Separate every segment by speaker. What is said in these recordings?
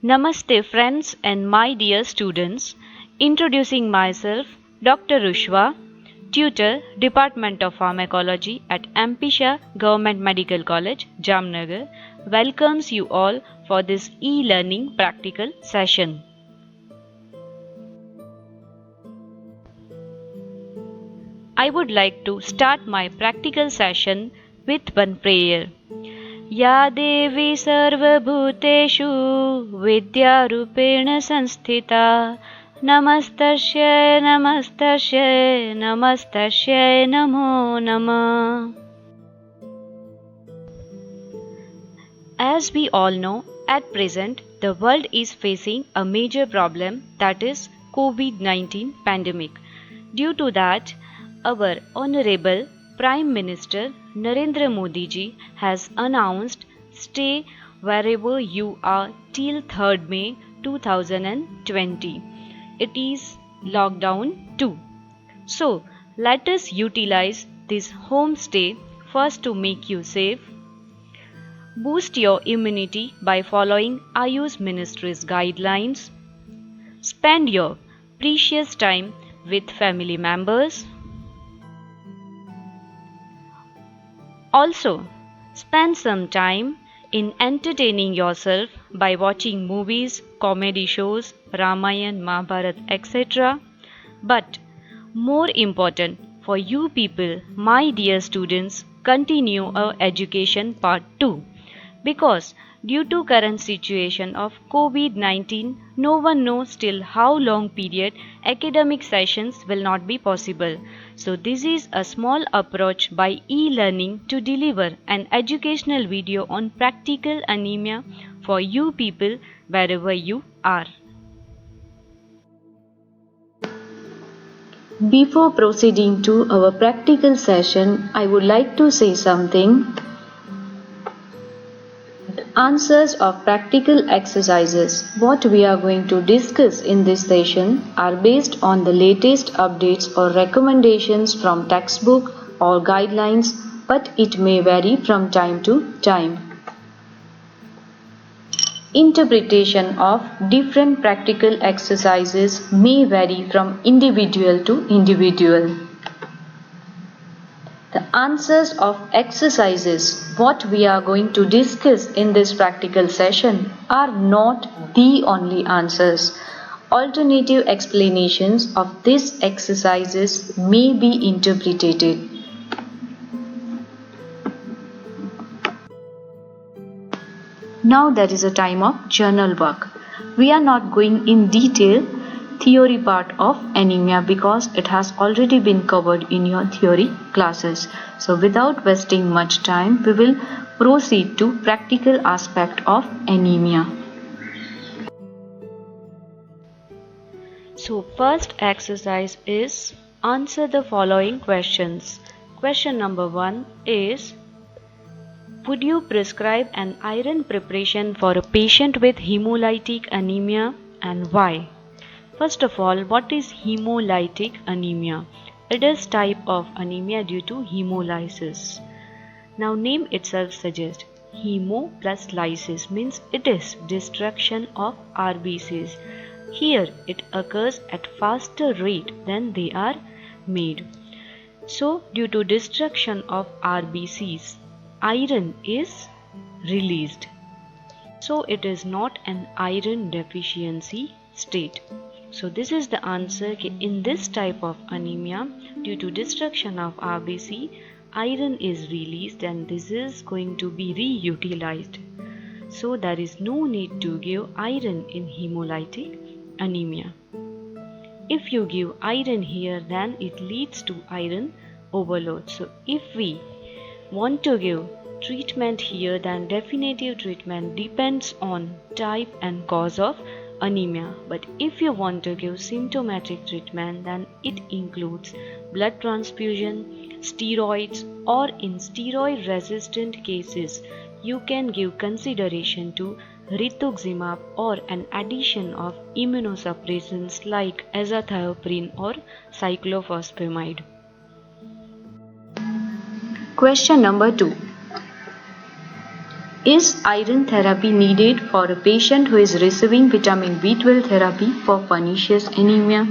Speaker 1: Namaste friends and my dear students. Introducing myself, Dr. Rushwa, tutor, Department of Pharmacology at Ampisha Government Medical College, Jamnagar, welcomes you all for this e-learning practical session. I would like to start my practical session with one prayer. या देवी सर्वभूतेषु विद्यारूपेण संस्थिता नमस्तस्यै नमस्तस्यै नमस्तस्यै नमो नमः. As we all know, at present the world is facing a major problem, that is COVID-19 pandemic. Due to that, our Honorable Prime Minister Narendra Modi ji has announced stay wherever you are till 3rd May 2020. It is lockdown 2. So let us utilize this home stay first to make you safe. Boost your immunity by following Ayush Ministry's guidelines. Spend your precious time with family members. Also, spend some time in entertaining yourself by watching movies, comedy shows, Ramayana, Mahabharata, etc. But more important for you people, my dear students, continue our education part 2. Because due to current situation of COVID-19, no one knows till how long period academic sessions will not be possible. So this is a small approach by e-learning to deliver an educational video on practical anemia for you people wherever you are. Before proceeding to our practical session, I would like to say something. Answers of practical exercises. What we are going to discuss in this session are based on the latest updates or recommendations from textbook or guidelines, but it may vary from time to time. Interpretation of different practical exercises may vary from individual to individual. The answers of exercises what we are going to discuss in this practical session are not the only answers. Alternative explanations of these exercises may be interpreted. Now there is a time of journal work. We are not going in detail theory part of anemia because it has already been covered in your theory classes. So without wasting much time, we will proceed to practical aspect of anemia. So first exercise is answer the following questions. Question number 1 is, would you prescribe an iron preparation for a patient with hemolytic anemia and why? First of all, what is hemolytic anemia? It is type of anemia due to hemolysis. Now name itself suggests hemo plus lysis means it is destruction of RBCs. Here it occurs at faster rate than they are made. So due to destruction of RBCs, iron is released. So it is not an iron deficiency state. So this is the answer. In this type of anemia, due to destruction of RBC, iron is released and this is going to be reutilized. So there is no need to give iron in hemolytic anemia. If you give iron here, then it leads to iron overload. So if we want to give treatment here, then definitive treatment depends on type and cause of anemia. But if you want to give symptomatic treatment, then it includes blood transfusion, steroids, or in steroid resistant cases you can give consideration to rituximab or an addition of immunosuppressants like azathioprine or cyclophosphamide. Question number 2. Is iron therapy needed for a patient who is receiving vitamin B12 therapy for pernicious anemia?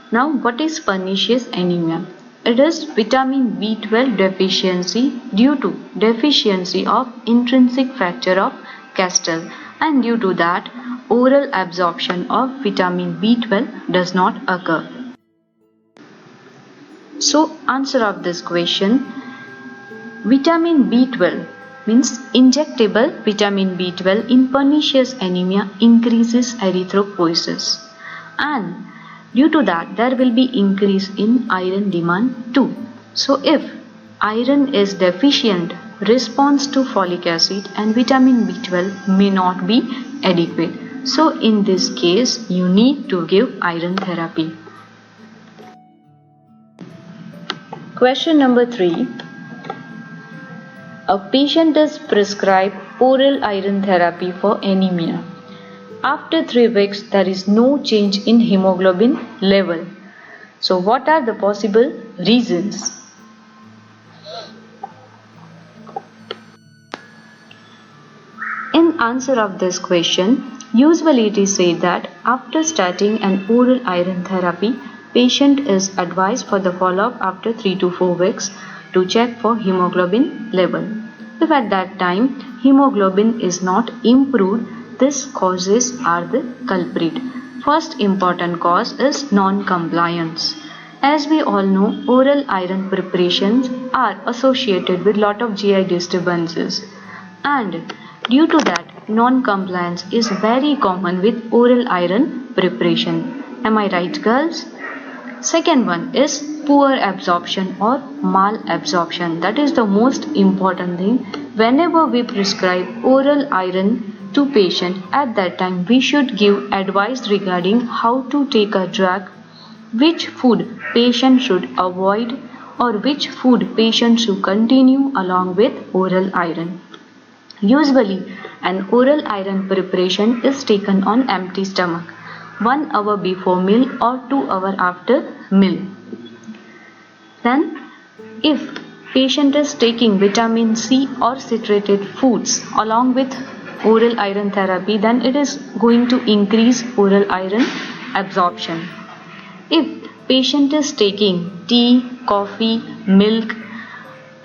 Speaker 1: Now, what is pernicious anemia? It is vitamin B12 deficiency due to deficiency of intrinsic factor of Castell, and due to that oral absorption of vitamin B12 does not occur. So, answer of this question, vitamin B12 means injectable vitamin B12 in pernicious anemia increases erythropoiesis, and due to that there will be increase in iron demand too. So if iron is deficient, response to folic acid and vitamin B12 may not be adequate. So in this case you need to give iron therapy. Question number 3. A patient is prescribed oral iron therapy for anemia. After 3 weeks, there is no change in hemoglobin level. So, what are the possible reasons? In answer of this question, usually it is said that after starting an oral iron therapy, patient is advised for the follow-up after 3 to 4 weeks to check for hemoglobin level. If at that time hemoglobin is not improved, these causes are the culprit. First important cause is non-compliance. As we all know, oral iron preparations are associated with lot of GI disturbances, and due to that non-compliance is very common with oral iron preparation. Am I right, girls? Second one is poor absorption or malabsorption. That is the most important thing. Whenever we prescribe oral iron to patient, at that time we should give advice regarding how to take a drug, which food patient should avoid, or which food patient should continue along with oral iron. Usually an oral iron preparation is taken on empty stomach 1 hour before meal or 2 hours after meal. Then if patient is taking vitamin C or citrated foods along with oral iron therapy, then it is going to increase oral iron absorption. If patient is taking tea, coffee, milk,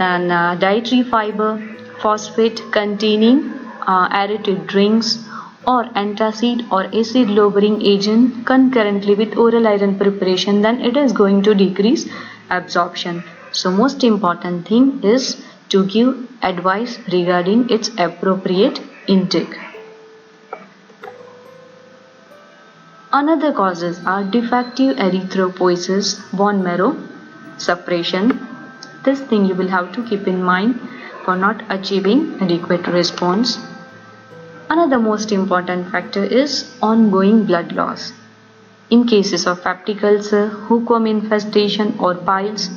Speaker 1: and dietary fiber, phosphate containing aerated drinks or antacid or acid lowering agent concurrently with oral iron preparation, then it is going to decrease absorption. So most important thing is to give advice regarding its appropriate intake. Another causes are defective erythropoiesis, bone marrow suppression. This thing you will have to keep in mind for not achieving adequate response. Another most important factor is ongoing blood loss. In cases of peptic ulcer, hookworm infestation or piles,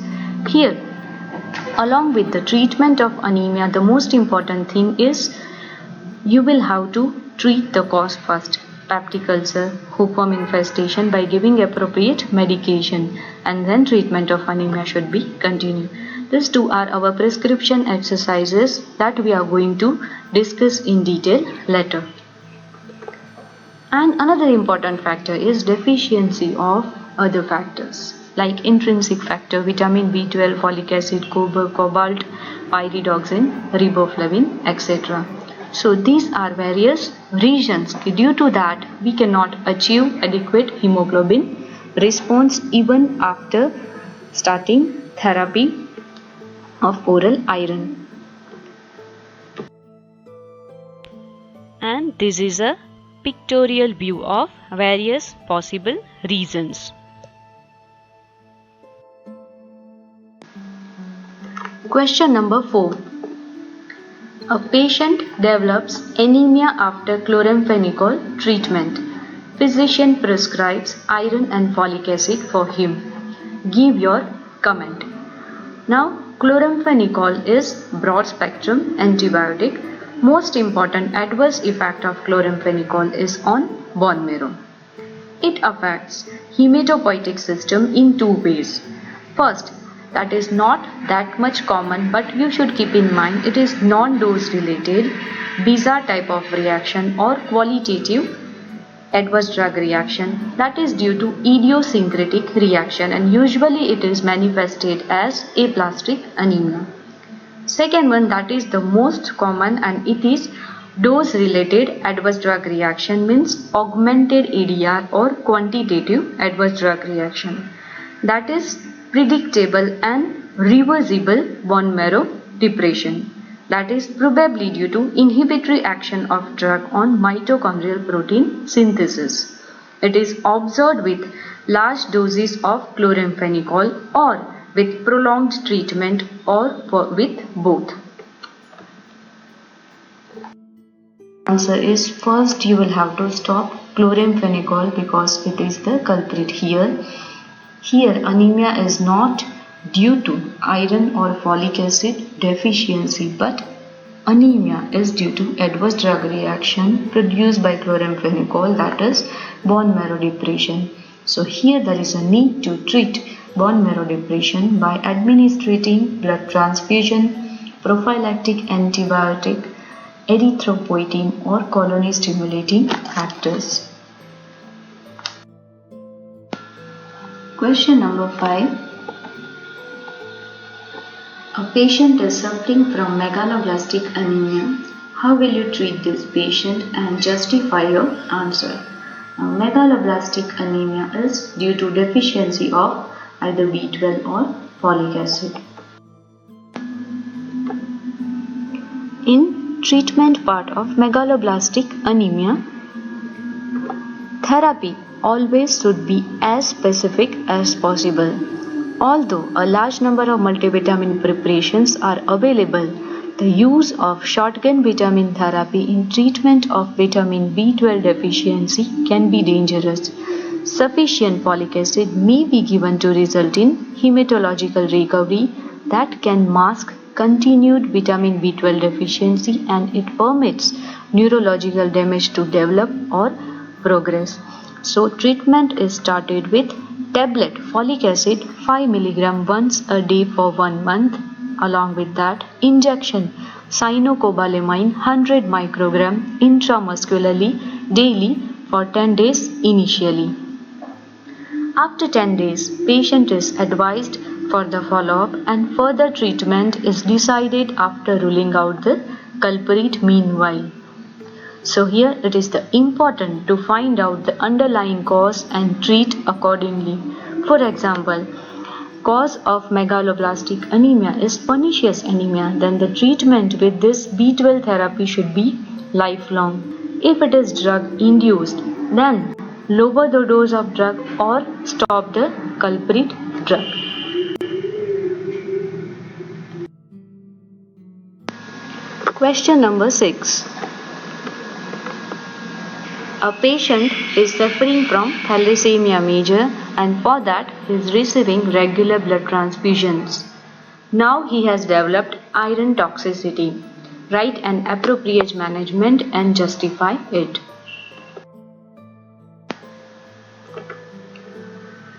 Speaker 1: here along with the treatment of anemia, the most important thing is you will have to treat the cause first, peptic ulcer, hookworm infestation, by giving appropriate medication, and then treatment of anemia should be continued. These two are our prescription exercises that we are going to discuss in detail later. And another important factor is deficiency of other factors like intrinsic factor, vitamin B12, folic acid, copper, cobalt, pyridoxine, riboflavin, etc. So these are various reasons. Due to that, we cannot achieve adequate hemoglobin response even after starting therapy of oral iron. And this is a pictorial view of various possible reasons. Question number 4. A patient develops anemia after chloramphenicol treatment. Physician prescribes iron and folic acid for him. Give your comment. Now, chloramphenicol is broad spectrum antibiotic. Most important adverse effect of chloramphenicol is on bone marrow. It affects hematopoietic system in 2 ways. First, that is not that much common, but you should keep in mind it is non-dose related, bizarre type of reaction or qualitative adverse drug reaction, that is due to idiosyncratic reaction, and usually it is manifested as aplastic anemia. Second one, that is the most common, and it is dose related adverse drug reaction, means augmented ADR or quantitative adverse drug reaction, that is predictable and reversible bone marrow depression, that is probably due to inhibitory action of drug on mitochondrial protein synthesis. It is observed with large doses of chloramphenicol or with prolonged treatment or with both. Answer is, first you will have to stop chloramphenicol because it is the culprit here. Here anemia is not due to iron or folic acid deficiency, but anemia is due to adverse drug reaction produced by chloramphenicol, that is bone marrow depression. So here there is a need to treat bone marrow depression by administering blood transfusion, prophylactic antibiotic, erythropoietin or colony stimulating factors. Question number 5. A patient is suffering from megaloblastic anemia. How will you treat this patient and justify your answer? Now, megaloblastic anemia is due to deficiency of either B12 or folic acid. In treatment part of megaloblastic anemia, therapy always should be as specific as possible. Although a large number of multivitamin preparations are available, the use of shotgun vitamin therapy in treatment of vitamin B12 deficiency can be dangerous. Sufficient folic acid may be given to result in hematological recovery that can mask continued vitamin B12 deficiency, and it permits neurological damage to develop or progress. So treatment is started with tablet folic acid 5 mg once a day for 1 month. Along with that, injection cyanocobalamin 100 microgram intramuscularly daily for 10 days initially. After 10 days, patient is advised for the follow-up, and further treatment is decided after ruling out the culprit meanwhile. So here it is important to find out the underlying cause and treat accordingly. For example, cause of megaloblastic anemia is pernicious anemia, then the treatment with this B12 therapy should be lifelong. If it is drug induced, then lower the dose of drug or stop the culprit drug. Question number 6. A patient is suffering from thalassemia major, and for that he is receiving regular blood transfusions. Now he has developed iron toxicity. Write an appropriate management and justify it.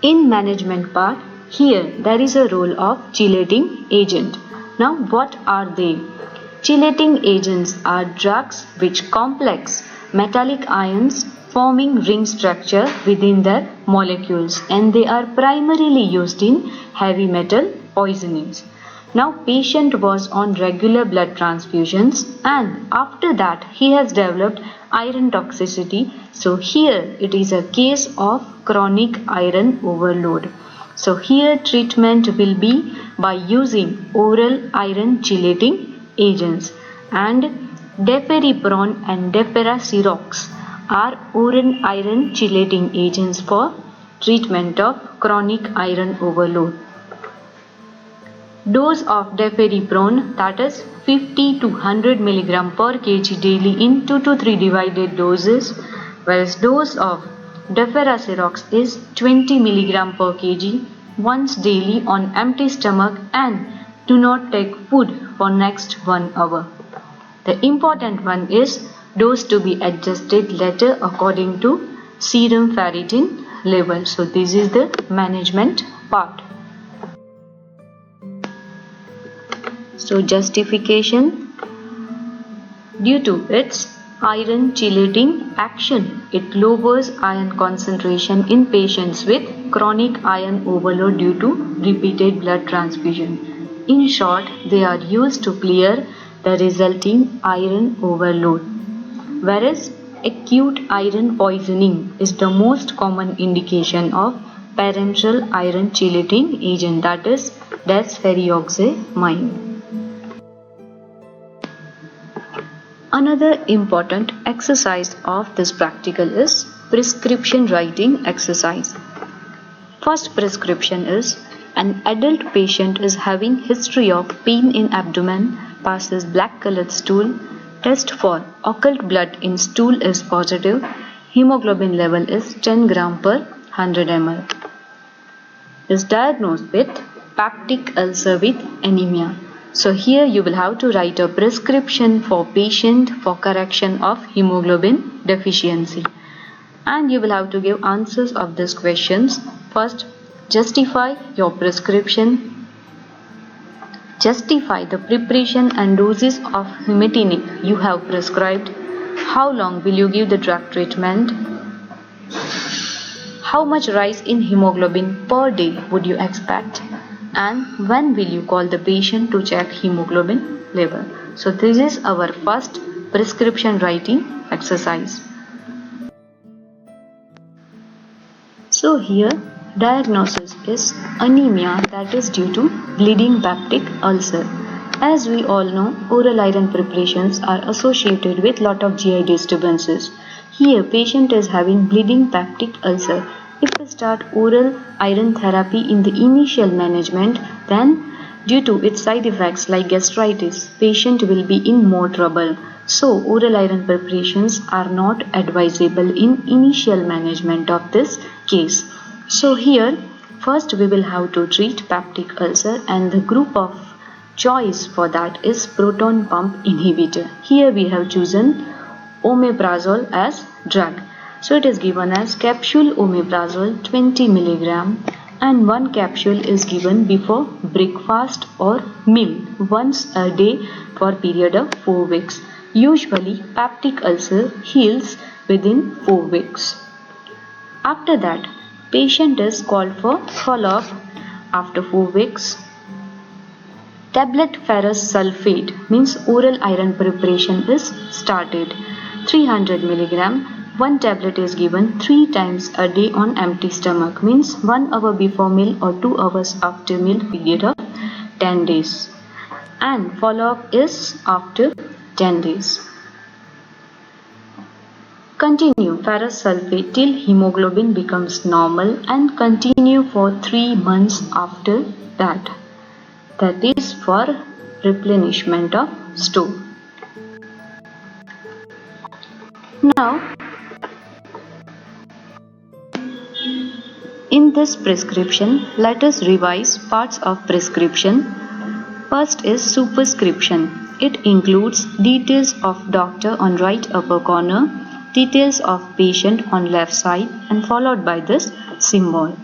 Speaker 1: In management part, here there is a role of chelating agent. Now what are they? Chelating agents are drugs which complex metallic ions forming ring structure within their molecules, and they are primarily used in heavy metal poisonings. Now patient was on regular blood transfusions, and after that he has developed iron toxicity. So here it is a case of chronic iron overload. So here treatment will be by using oral iron chelating agents, and deferriprone and deferasirox are oral iron chelating agents for treatment of chronic iron overload. Dose of deferriprone, that is 50 to 100 mg per kg daily in 2 to 3 divided doses, whereas dose of deferasirox is 20 mg per kg once daily on empty stomach, and do not take food for next 1 hour. The important one is dose to be adjusted later according to serum ferritin level. So this is the management part. So justification: due to its iron chelating action, it lowers iron concentration in patients with chronic iron overload due to repeated blood transfusion. In short, they are used to clear the resulting iron overload. Whereas acute iron poisoning is the most common indication of parenteral iron chelating agent, that is desferrioxamine. Another important exercise of this practical is prescription writing exercise. First prescription is: an adult patient is having history of pain in abdomen, passes black colored stool, test for occult blood in stool is positive, hemoglobin level is 10 gram per 100 ml. Is diagnosed with peptic ulcer with anemia. So here you will have to write a prescription for patient for correction of hemoglobin deficiency. And you will have to give answers of these questions. First, justify your prescription. Justify the preparation and doses of hematinic you have prescribed. How long will you give the drug treatment? How much rise in hemoglobin per day would you expect? And when will you call the patient to check hemoglobin level? So this is our first prescription writing exercise. So here diagnosis is anemia, that is due to bleeding peptic ulcer. As we all know, oral iron preparations are associated with lot of GI disturbances. Here patient is having bleeding peptic ulcer. If we start oral iron therapy in the initial management, then due to its side effects like gastritis, patient will be in more trouble. So oral iron preparations are not advisable in initial management of this case. So here first we will have to treat peptic ulcer, and the group of choice for that is proton pump inhibitor. Here we have chosen omeprazole as drug. So it is given as capsule omeprazole 20 mg, and one capsule is given before breakfast or meal once a day for a period of 4 weeks. Usually peptic ulcer heals within 4 weeks. After that, patient is called for follow-up after 4 weeks. Tablet ferrous sulfate means oral iron preparation is started. 300 mg. One tablet is given 3 times a day on empty stomach, means 1 hour before meal or 2 hours after meal, period of 10 days. And follow-up is after 10 days. Continue ferrous sulfate till hemoglobin becomes normal and continue for 3 months after that. That is for replenishment of store. Now, in this prescription, let us revise parts of prescription. First is superscription. It includes details of doctor on right upper corner, details of patient on left side, and followed by this symbol.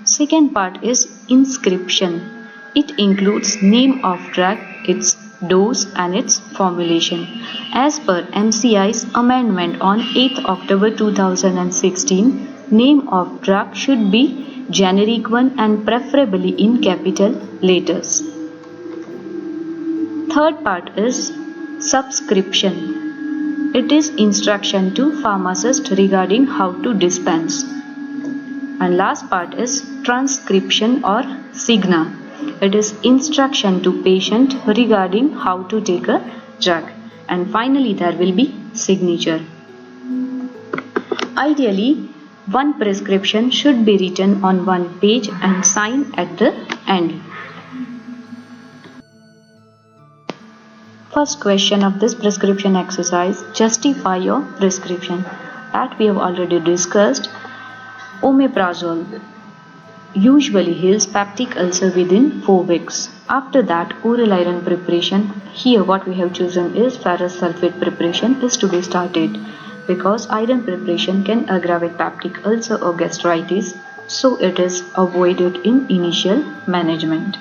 Speaker 1: Second part is inscription. It includes name of drug, its dose and its formulation. As per MCI's amendment on 8th October 2016, name of drug should be generic one and preferably in capital letters. Third part is subscription. It is instruction to pharmacist regarding how to dispense. And last part is transcription or signa. It is instruction to patient regarding how to take a drug. And finally there will be signature. Ideally, one prescription should be written on one page and signed at the end. First question of this prescription exercise: justify your prescription. That we have already discussed. Omeprazole usually heals peptic ulcer within 4 weeks. After that, oral iron preparation. Here what we have chosen is ferrous sulfate preparation is to be started, because iron preparation can aggravate peptic ulcer or gastritis, so it is avoided in initial management.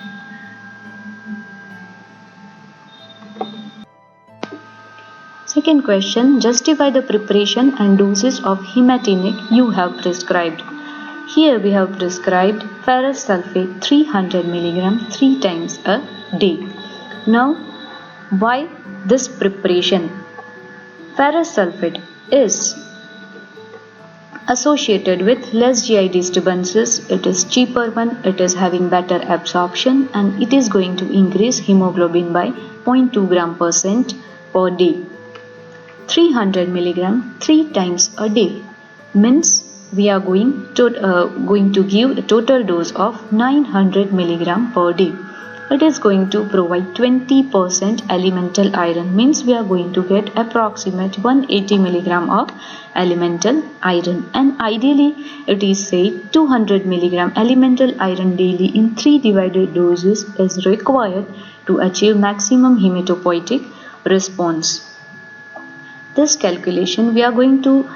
Speaker 1: Second question, justify the preparation and doses of hematinic you have prescribed. Here we have prescribed ferrous sulfate 300 mg 3 times a day. Now, why this preparation? Ferrous sulfate is associated with less GI disturbances, it is cheaper one, it is having better absorption, and it is going to increase hemoglobin by 0.2 gram% per day. 300 mg 3 times a day means we are going to give a total dose of 900 mg per day. It is going to provide 20% elemental iron, means we are going to get approximate 180 mg of elemental iron, and ideally it is said 200 mg elemental iron daily in 3 divided doses is required to achieve maximum hematopoietic response. This calculation we are going to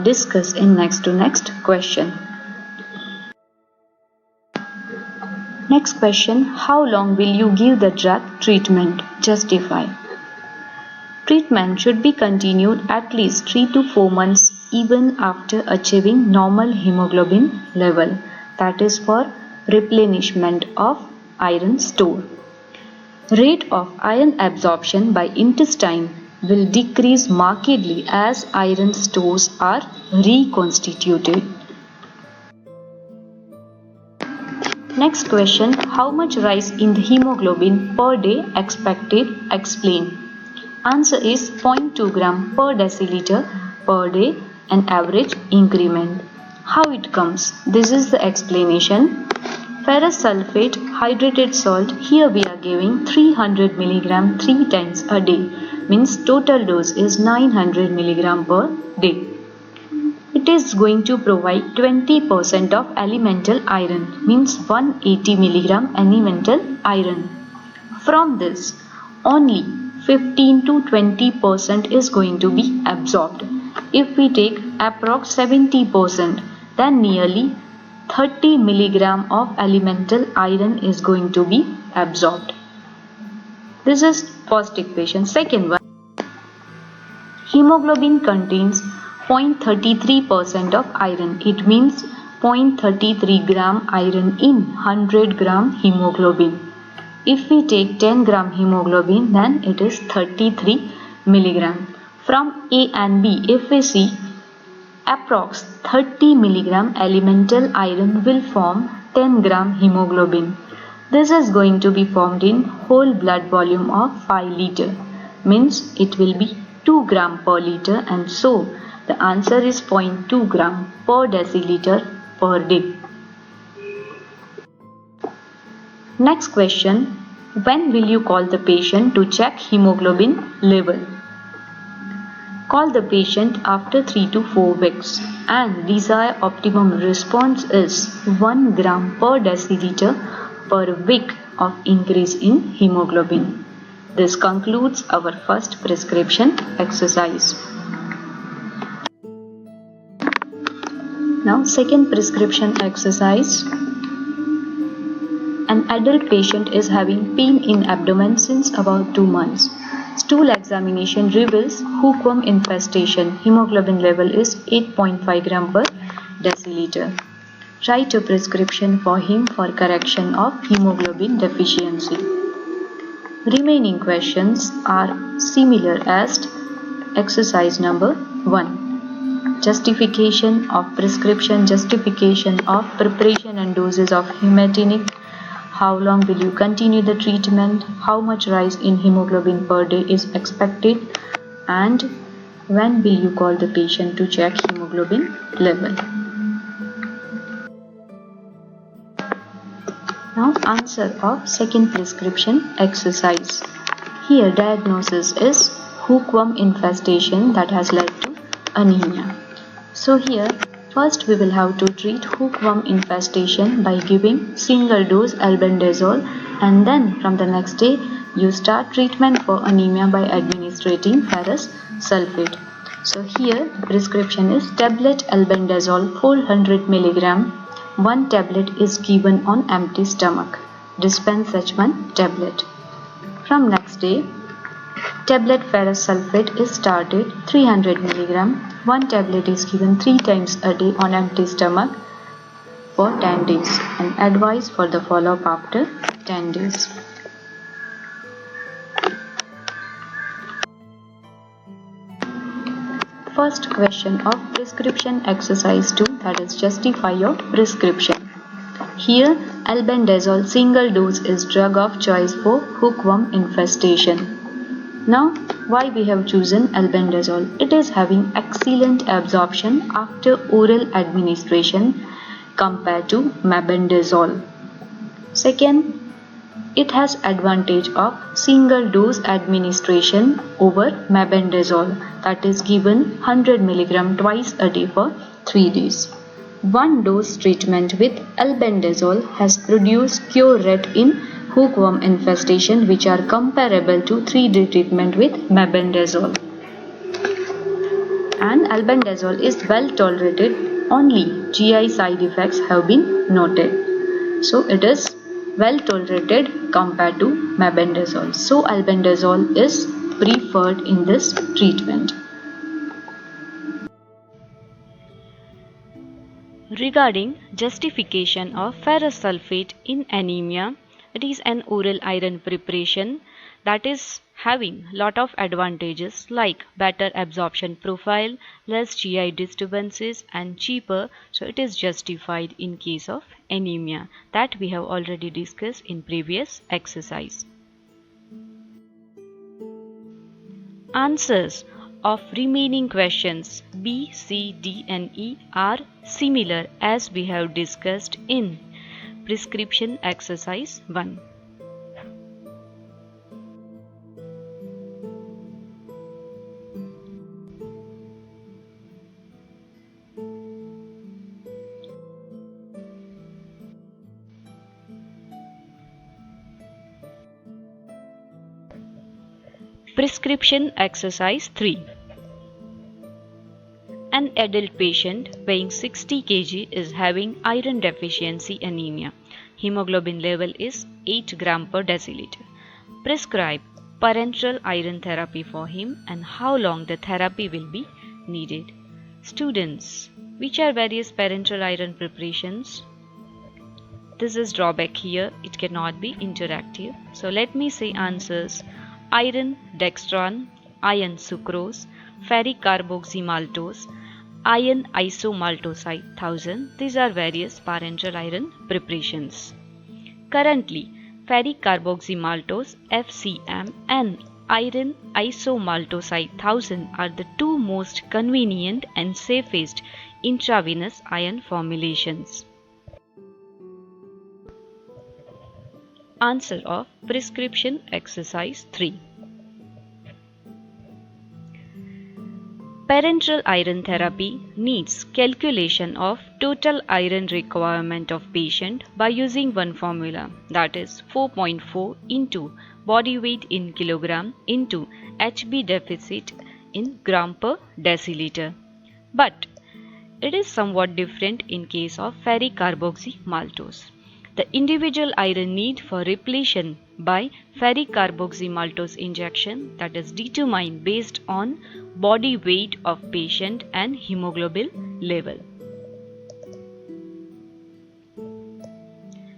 Speaker 1: discuss in next question. Next question, how long will you give the drug treatment? Justify. Treatment should be continued at least 3 to 4 months even after achieving normal hemoglobin level, that is for replenishment of iron store. Rate of iron absorption by intestine will decrease markedly as iron stores are reconstituted. Next question, how much rise in the hemoglobin per day expected? Explain. Answer is 0.2 gram per deciliter per day, an average increment. How it comes? This is the explanation. Ferrous sulfate hydrated salt, here we are giving 300 mg 3 times a day, means total dose is 900 mg per day. It is going to provide 20% of elemental iron, means 180 mg elemental iron. From this, only 15 to 20% is going to be absorbed. If we take approx 70%, then nearly 30 mg of elemental iron is going to be absorbed. This is first equation. Second one, hemoglobin contains 0.33% of iron. It means 0.33 gram iron in 100 gram hemoglobin. If we take 10 gram hemoglobin, then it is 33 milligram. From A and B, if we see, approx 30 milligram elemental iron will form 10 gram hemoglobin. This is going to be formed in whole blood volume of 5 liter, means it will be 2 gram per liter, and so the answer is 0.2 gram per deciliter per day. Next question, when will you call the patient to check hemoglobin level? Call the patient after 3 to 4 weeks, and desired optimum response is 1 gram per deciliter per week of increase in hemoglobin. This concludes our first prescription exercise. Now, second prescription exercise. An adult patient is having pain in abdomen since about 2 months. Stool examination reveals hookworm infestation. Hemoglobin level is 8.5 gram per deciliter. Write a prescription for him for correction of hemoglobin deficiency. Remaining questions are similar as exercise number 1. Justification of prescription, justification of preparation and doses of hematinic. How long will you continue the treatment? How much rise in hemoglobin per day is expected? And when will you call the patient to check hemoglobin level? Now, answer of second prescription exercise. Here diagnosis is hookworm infestation that has led to anemia. So here first we will have to treat hookworm infestation by giving single dose albendazole, and then from the next day you start treatment for anemia by administrating ferrous sulfate. So here prescription is tablet albendazole 400 mg. 1 tablet is given on empty stomach. Dispense such 1 tablet. From next day
Speaker 2: tablet ferrous sulfate is started 300 mg. One tablet is given 3 times a day on empty stomach for 10 days and advice for the follow-up after 10 days. First question of prescription exercise 2, that is justify your prescription. Here albendazole single dose is drug of choice for hookworm infestation. Now why we have chosen albendazole? It is having excellent absorption after oral administration compared to mebendazole. Second, it has advantage of single dose administration over mebendazole, that is given 100 mg twice a day for 3 days. One dose treatment with albendazole has produced cure rate in hookworm infestation which are comparable to 3-day treatment with mebendazole. And albendazole is well tolerated, only GI side effects have been noted. So it is well tolerated compared to mebendazole. So albendazole is preferred in this treatment.
Speaker 1: Regarding justification of ferrous sulfate in anemia, it is an oral iron preparation that is having lot of advantages like better absorption profile, less GI disturbances and cheaper, so it is justified in case of anemia that we have already discussed in previous exercise. Answers of remaining questions B, C, D and E are similar as we have discussed in prescription exercise 1. Prescription exercise 3. An adult patient weighing 60 kg is having iron deficiency anemia. Hemoglobin level is 8 gram per deciliter. Prescribe parenteral iron therapy for him and how long the therapy will be needed. Students, which are various parenteral iron preparations? This is drawback here, it cannot be interactive. So let me say answers. Iron dextran, iron sucrose, ferric carboxymaltose, iron isomaltoside 1000. These are various parenteral iron preparations. Currently, ferric carboxymaltose FCM and iron isomaltoside 1000 are the two most convenient and safest intravenous iron formulations. Answer of prescription exercise 3. Parenteral iron therapy needs calculation of total iron requirement of patient by using one formula, that is 4.4 into body weight in kilogram into HB deficit in gram per deciliter. But it is somewhat different in case of ferric carboxymaltose. The individual iron need for repletion by ferric carboxymaltose injection, that is determined based on body weight of patient and hemoglobin level.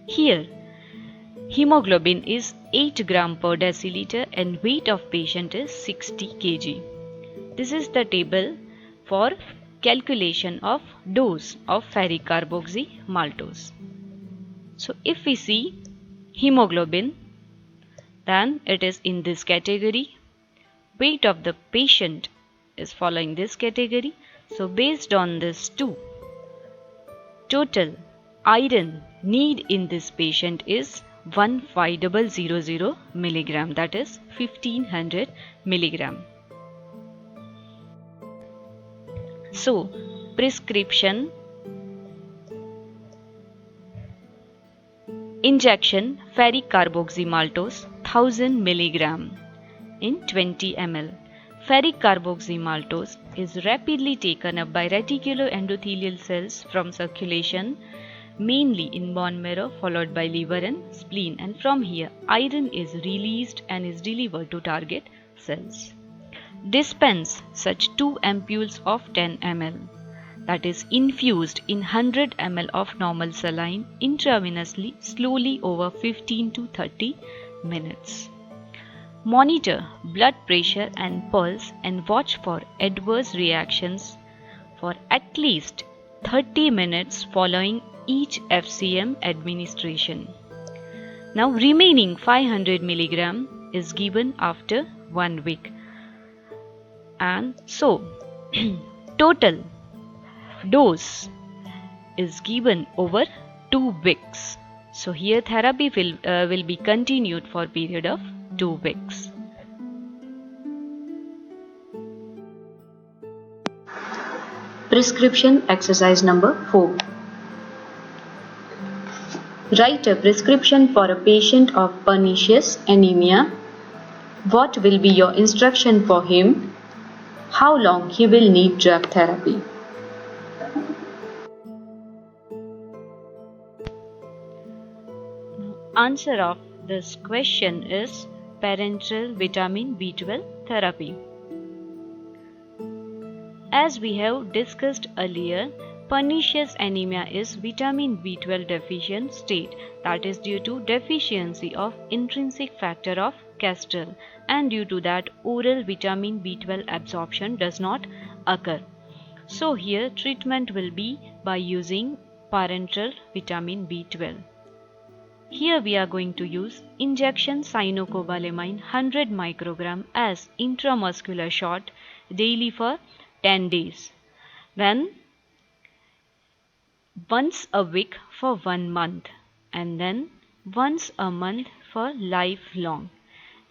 Speaker 1: Here, hemoglobin is 8 gram per deciliter and weight of patient is 60 kg. This is the table for calculation of dose of ferric carboxymaltose. So if we see hemoglobin, then it is in this category. Weight of the patient is following this category. So based on this two, total iron need in this patient is 15000 milligram, that is 1500 milligram. So prescription injection ferric carboxymaltose 1000 mg in 20 ml. Ferric carboxymaltose is rapidly taken up by reticuloendothelial cells from circulation mainly in bone marrow followed by liver and spleen, and from here iron is released and is delivered to target cells. Dispense such 2 ampoules of 10 ml, that is infused in 100 ml of normal saline intravenously slowly over 15 to 30 minutes. Monitor blood pressure and pulse and watch for adverse reactions for at least 30 minutes following each FCM administration. Now remaining 500 mg is given after 1 week. And so total dose is given over 2 weeks. So here therapy will be continued for a period of 2 weeks.
Speaker 2: Prescription exercise number 4. Write a prescription for a patient of pernicious anemia. What will be your instruction for him? How long he will need drug therapy?
Speaker 1: Answer of this question is parenteral vitamin B12 therapy. As we have discussed earlier, pernicious anemia is vitamin B12 deficient state, that is due to deficiency of intrinsic factor of Kestrel, and due to that oral vitamin B12 absorption does not occur. So here treatment will be by using parenteral vitamin B12. Here we are going to use injection cyanocobalamin 100 microgram as intramuscular shot daily for 10 days. Then once a week for 1 month, and then once a month for lifelong.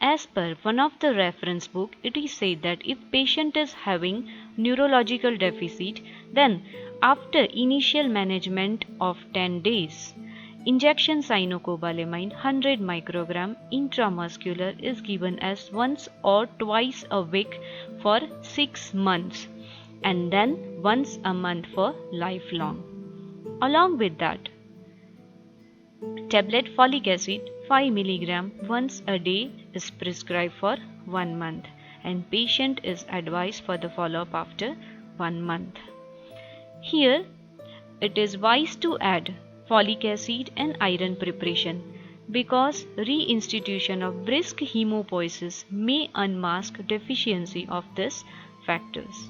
Speaker 1: As per one of the reference book, it is said that if patient is having neurological deficit, then after initial management of 10 days, injection cyanocobalamin 100 microgram intramuscular is given as once or twice a week for 6 months, and then once a month for lifelong. Along with that, tablet folic acid 5 mg once a day is prescribed for 1 month, and patient is advised for the follow-up after 1 month. Here it is wise to add folic acid and iron preparation, because reinstitution of brisk hemopoiesis may unmask deficiency of these factors.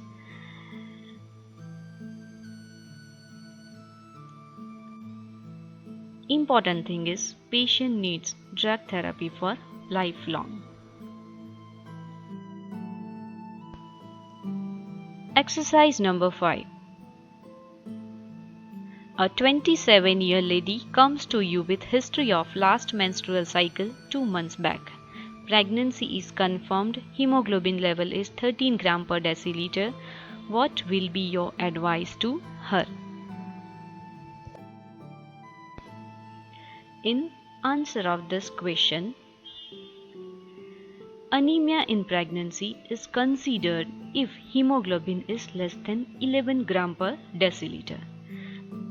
Speaker 1: Important thing is patient needs drug therapy for lifelong. Exercise number 5. A 27-year lady comes to you with history of last menstrual cycle 2 months back. Pregnancy is confirmed. Hemoglobin level is 13 gram per deciliter. What will be your advice to her? In answer of this question, anemia in pregnancy is considered if hemoglobin is less than 11 gram per deciliter.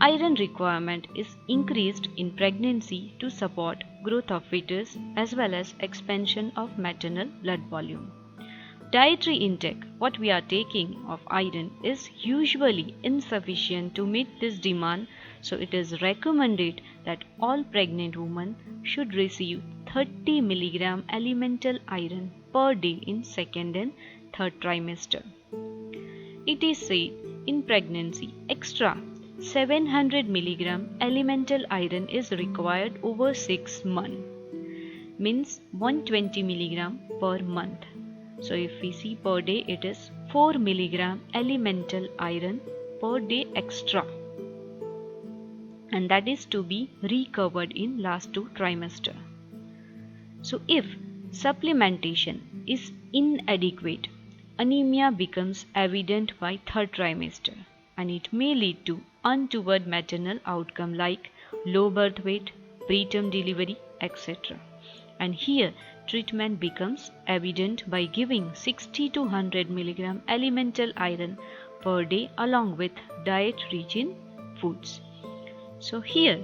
Speaker 1: Iron requirement is increased in pregnancy to support growth of fetus as well as expansion of maternal blood volume. Dietary intake, what we are taking of iron, is usually insufficient to meet this demand, so it is recommended that all pregnant women should receive 30 mg elemental iron per day in second and third trimester. It is said in pregnancy extra 700 mg elemental iron is required over 6 months, means 120 mg per month. So if we see per day, it is 4 mg elemental iron per day extra, and that is to be recovered in last 2 trimester. So if supplementation is inadequate, anemia becomes evident by third trimester, and it may lead to untoward maternal outcome like low birth weight, preterm delivery, etc. And here treatment becomes evident by giving 60 to 100 mg elemental iron per day along with diet rich in foods. So here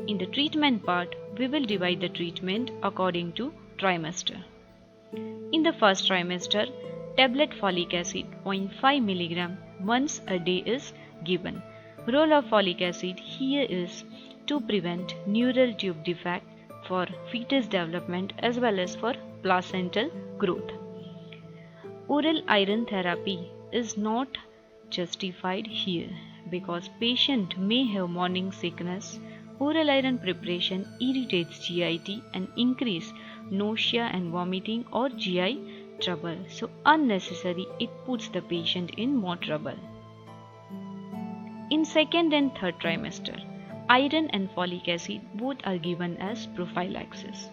Speaker 1: in the treatment part, we will divide the treatment according to trimester. In the first trimester, tablet folic acid 0.5 mg once a day is given. Role of folic acid here is to prevent neural tube defect for fetus development as well as for placental growth. Oral iron therapy is not justified here because patient may have morning sickness. Oral iron preparation irritates GIT and increase nausea and vomiting or GI trouble. So unnecessary, it puts the patient in more trouble. In second and third trimester, iron and folic acid both are given as prophylaxis.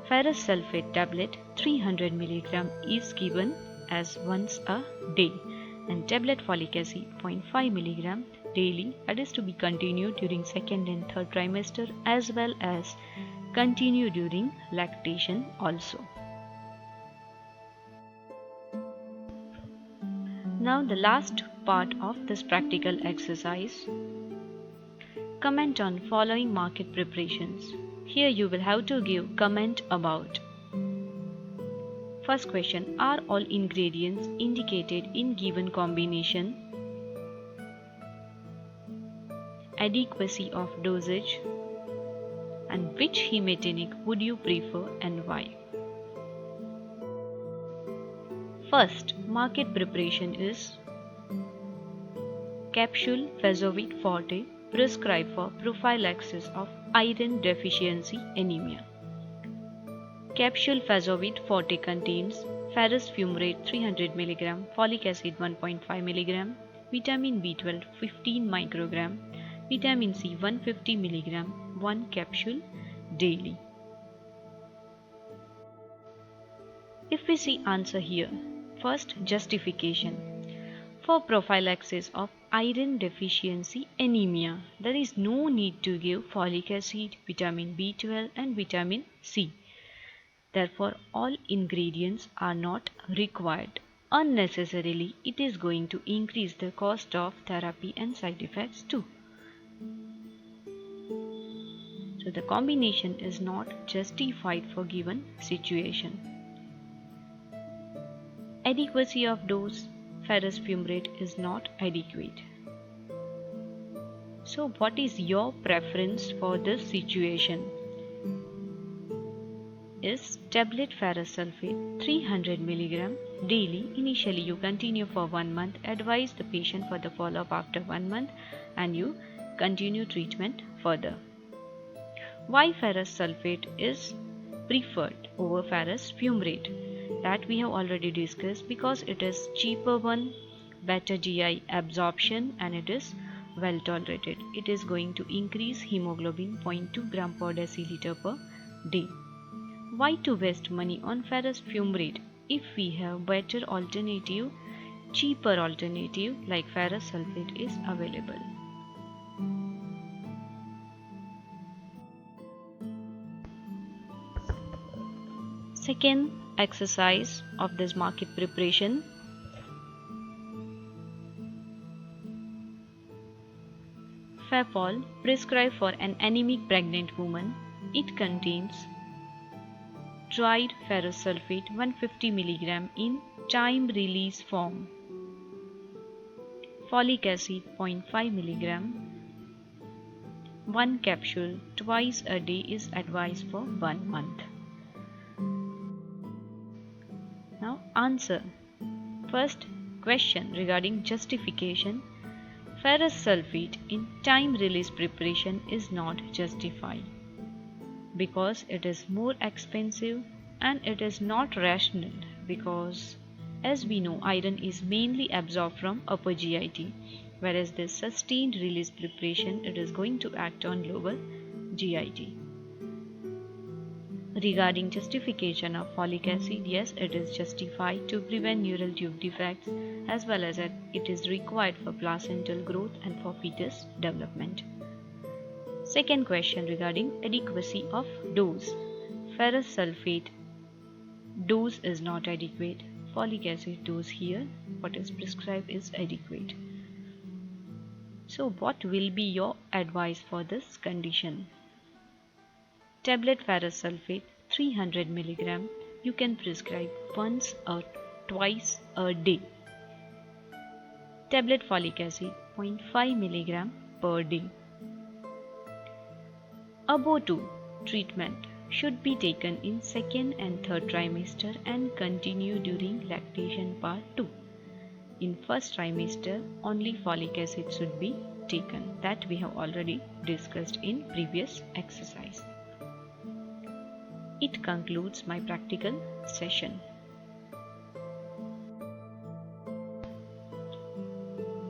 Speaker 1: Ferrous sulfate tablet 300 mg is given as once a day and tablet folic acid 0.5 mg daily, that is to be continued during second and third trimester as well as continue during lactation also. Now the last part of this practical exercise. Comment on following market preparations. Here you will have to give comment about. First question, are all ingredients indicated in given combination? Adequacy of dosage, and which hematinic would you prefer and why? First market preparation is capsule Fezovit Forte prescribed for prophylaxis of iron deficiency anemia. Capsule Fezovit Forte contains ferrous fumarate 300 mg, folic acid 1.5 mg, vitamin B12 15 microgram, vitamin C 150 mg, 1 capsule daily. If we see answer here, first justification. For prophylaxis of iron deficiency anemia, there is no need to give folic acid, vitamin B12 and vitamin C. Therefore, all ingredients are not required. Unnecessarily, it is going to increase the cost of therapy and side effects too. So the combination is not justified for given situation. Adequacy of dose, ferrous fumarate is not adequate. So what is your preference for this situation? Is tablet ferrous sulfate 300 mg daily. Initially you continue for 1 month, advise the patient for the follow-up after 1 month and you continue treatment further. Why ferrous sulfate is preferred over ferrous fumarate? That we have already discussed, because it is cheaper one, better GI absorption and it is well tolerated. It is going to increase hemoglobin 0.2 gram per deciliter per day. Why to waste money on ferrous fumarate if we have better alternative, cheaper alternative like ferrous sulfate is available? Second exercise of this market preparation. Fapol prescribed for an anemic pregnant woman. It contains dried ferrous sulfate 150 mg in time release form, folic acid 0.5 mg, 1 capsule twice a day is advised for 1 month. Now answer. First question regarding justification. Ferrous sulfate in time release preparation is not justified because it is more expensive and it is not rational, because as we know iron is mainly absorbed from upper GIT, whereas this sustained release preparation it is going to act on lower GIT. Regarding justification of folic acid, yes, it is justified to prevent neural tube defects as well as it is required for placental growth and for fetus development. Second question regarding adequacy of dose. Ferrous sulfate dose is not adequate. Folic acid dose here what is prescribed is adequate. So what will be your advice for this condition? Tablet ferrous sulfate 300 mg you can prescribe once or twice a day. Tablet folic acid 0.5 mg per day. ABO2 treatment should be taken in second and third trimester and continue during lactation part 2. In first trimester, only folic acid should be taken, that we have already discussed in previous exercise. It concludes my practical session.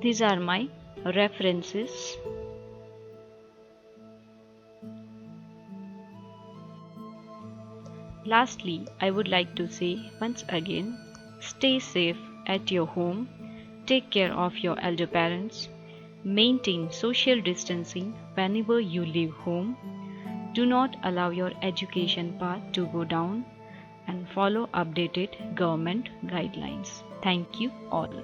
Speaker 1: These are my references. Lastly, I would like to say once again, stay safe at your home, take care of your elder parents, maintain social distancing whenever you leave home, do not allow your education path to go down, and follow updated government guidelines. Thank you all.